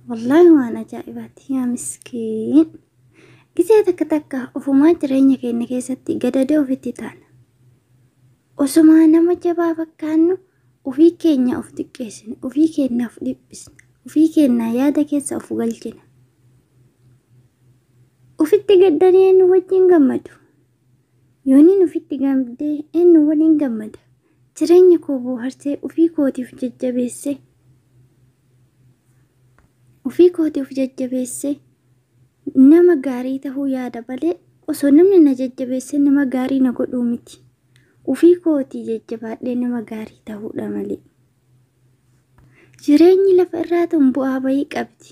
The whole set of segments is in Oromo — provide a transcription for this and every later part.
والله وانا جائبات يا مسكين قسيتك تكا وفما جريني كيني كيستي قددو في التتان وسمانا مجبا فكانو وفي كينيا أفتكيسن وفي كينيا أفلبسن وفي كينيا يادا كيسا أفغلجن وفي التقدري إنو وجين قمدو يونين وفي التقامدي إنو ولين قمد جريني كوبو هرسي وفي كوتي في ججبيسي وفي كوتي في ججبيسي نما غاري تهو يادا بالي وسو نمني نججبيسي نما غاري نقودو متي وفي كوتي ججبادي نما غاري تهو دمالي jireenyi lafa irraa bu'aa bayii qabdi.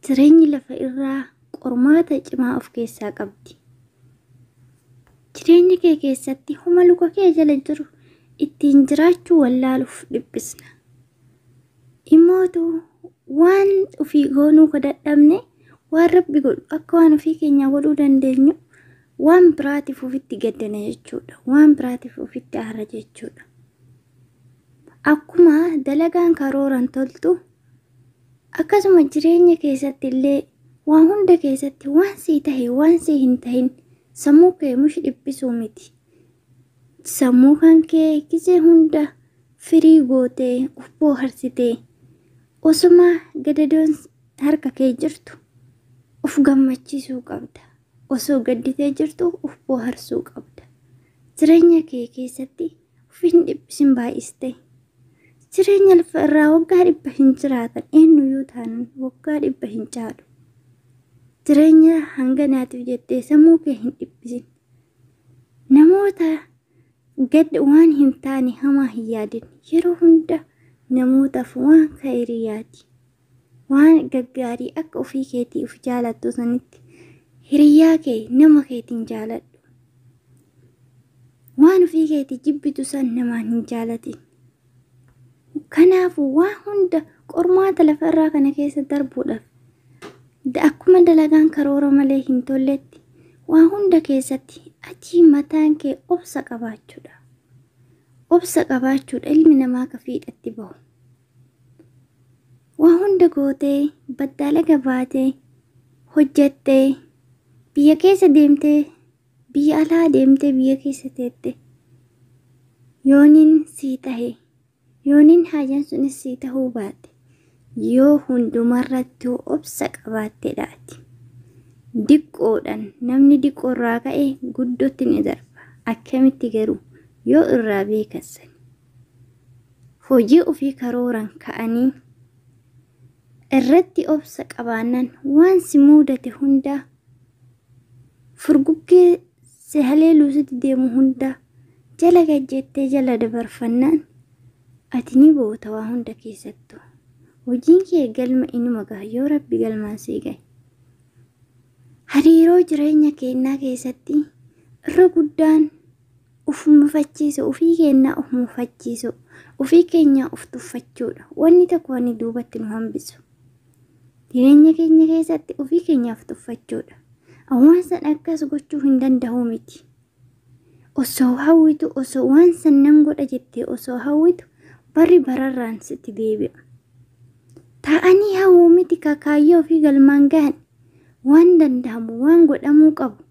Jireenyi lafa irraa qormaata cimaa of keessaa qabdi. Jireenyi kee keessatti homa luka kee jala jiru ittiin jiraachuu wallaaluuf dhiphisna. Imootu waan ofii goonuu kadhadhamne waan Rabbi godhu akka waan ofii keenya godhuu dandeenyu waan biraatiif ofitti gaddana jechuudha. Waan biraatiif ofitti aara jechuudha. Akkuma dalagaan karooran toltu akkasuma jireenya keessatti illee waan hunda keessatti waan sii tahe waan sii hin tahin sammuu kee mush dhiphisuu miti. Sammuu kan kee gisee hunda firii gootee uffoo harsitee osuma gadadoon harka kee jirtu of gammachiisuu qabda. Osoo gadditee jirtu uffoo harsuu qabda. Jireenya kee keessatti ufin dhiphisin baay'iste. Jireenya lafa irraa waggaa 100 hin jiraatan eenyuyyuu taanan waggaa 100 hin caalu. Jireenya hanga naatiif jettee sammuu kee hin dhiphisin. Namoota gad waan hin taane hamaa hin yaadin. Yeroo hunda namootaaf waan khayriyaati. Waan gaggaarii akka ofii keetii of jaalattu sanitti hiriyaa kee nama keetiin jaaladhu. Waan ofii keetii jibbitu san namaan hin jaalatin. Kanaafu waan hunda qormaata lafa irraa kana keessa darbuudhaaf akkuma dalagaan karoora malee hin tolletti waan hunda keessatti achii mataan kee obsa qabaachuudha. Obsa qabaachuudha ilmi namaa kafiidhatti bahu. Waan hunda gootee baddaala gabaatee hojjettee biyya keessa deemtee biyya alaa deemtee biyya keessa teette yooniin sii tahe yoonin haajan sunis sii tahuu baate yoo hundumarratti obsa qabaatteedhaati. Diqqoodhaan namni diqqoorraa ka'ee guddootti ni darba. Akkamitti garuu yoo irraa beekassan hojii ofii karooran ka'anii irratti obsa qabaannan waan si mudate hunda furguggee si haleeluusitti deemu hunda jala gajjettee jala dabarfannaan ati ni boota waa hunda keessattu. Hojiin kee galma inuma gaha yoo Rabbi galmaan sii gahe. Hariiroo jireenya keenyaa keessatti irra guddaan uf mufachiisu ofii keenyaa uf mufachiisu ofii keenyaa uf tuffachuudha. Wanni tokko wanni duubatti nu hambisu. Jireenya keenya keessatti ofii keenyaa uf tuffachuudha. Waan san akkas gochuu hin danda'u miti. Osoo hawwitu osoo waan san nan godha jettee osoo hawwitu barri bararraan sitti deebi'a. Ta'anii hawwuu miti kakaayyoo fi galmaan gahan waan danda'amu waan godhamuu qabu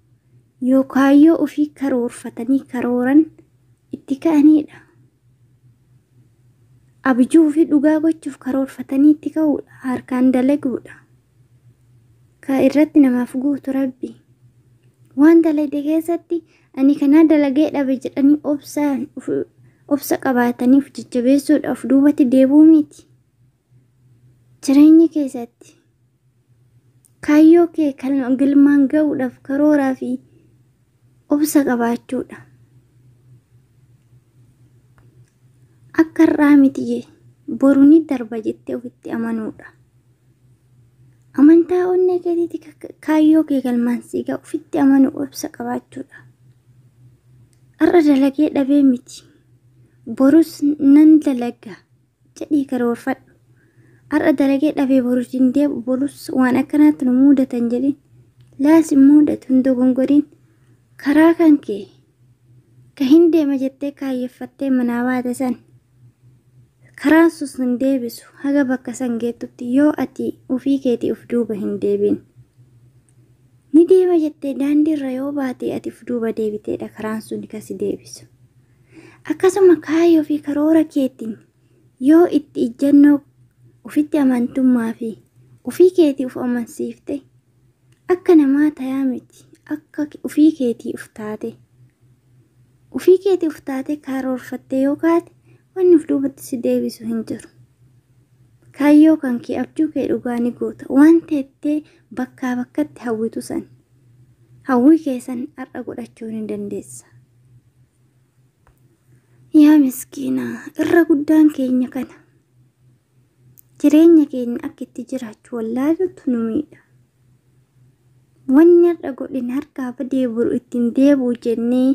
yoo kaayyoo ofii karoorfatanii karooran itti ka'aniidha. Abjuu fi dhugaa gochuuf karoorfatanii itti ka'uudha. Harkaan dalaguudha. Ka irratti namaaf guutu Rabbi. Waan dalagde keessatti ani kana dalagee dhabe jedhanii obsa qabaataniif jajjabeessuudhaaf duubatti deebuu miti. Jireenya keessatti kaayyoo kee galmaan ga'uudhaaf karooraa fi obsa qabaachuudha. Akka irraa miti boru ni darba jettee ofitti amanuudha. Amantaa onnee keetiitti kaayyoo kee galmaan sii ga'u ofitti amanuu obsa qabaachuudha. Har'a dalagee dhabee miti. Borus nan dalaga jedhii karoorfadhu. Har'a dalagee dhabee borus hin deebi'u borus waan akkanaatti nu mudatan jedhin laas hin mudatu hin dogongoriin karaa kan kee ka hin deema jettee kaayeffattee manaa baate san karaan sus hin deebisu haga bakka san geettutti yoo ati ofii keetii uf duuba hin deebin. Ni deema jettee daandiirra yoo baate ati uf duuba deebiteedha karaan sun kasi deebisu. Akkasuma kaayyoo fi karoora keetiin yoo itti ijjannoo ufitti amantummaa fi ofii keetii uf amansiifte akka namaa tayaa miti akka ofii keetii uf taate. Ofii keetii uf taate karoorfatte yoo kaate wanni uf duubatti si deebisu hin jiru. Kaayyoo kan kee abjuu kee dhugaa ni goota waan teettee bakkaa bakkatti hawwitu san hawwii keessan har'a godhachuu ni dandeessa. Yaa miskiinaa irra guddaan keenya kana jireenya keenya akka itti jiraachuu wallaaluutu nu miidha. Wanni har'a godhin harkaa badee buru ittiin deebuu jennee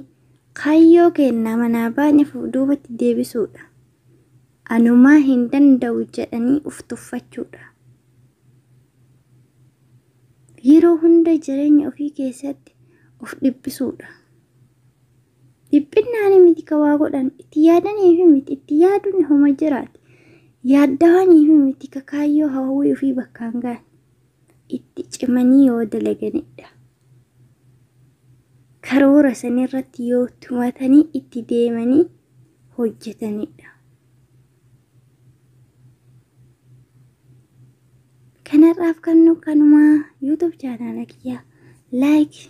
kaayyoo keenya manaa baane duubatti deebisuudha. Anumaa hin danda'u jedhanii uf tuffachuudha. Yeroo hunda jireenya ofii keessatti uf dhiphisuudha. Dhiphinaan miti ka waa godhan itti yaadanii fi miti itti yaaduun homa jiraate. Yaaddawanii fi miti ka kaayyoo hawwii ofii bakkaan gahan itti cimanii yoo dalaganidha. Karoora sanirratti yoo tumatanii itti deemanii hojjetanidha. Kanarraaf kanumaa YouTube channel kiyya like,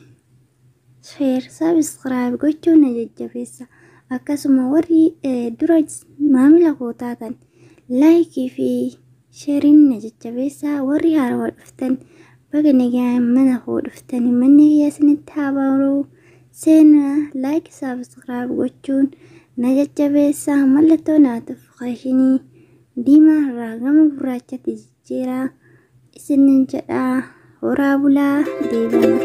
share, subscribe gochuun na jajjabeessa. Akkasuma warri dura maamila koo taatan like fi sharing na jajjabeessa. Warri haarawaa dhuftan baga nagaan mana koo dhuftani manni kiyya isinitti haa baruu. Sena like subscribe gochuun na jajjabeessa. Mallattoo notification diimaa irraa gama gurraachatti jijjiira. Isinin jedhaa horaa bulaa deebama.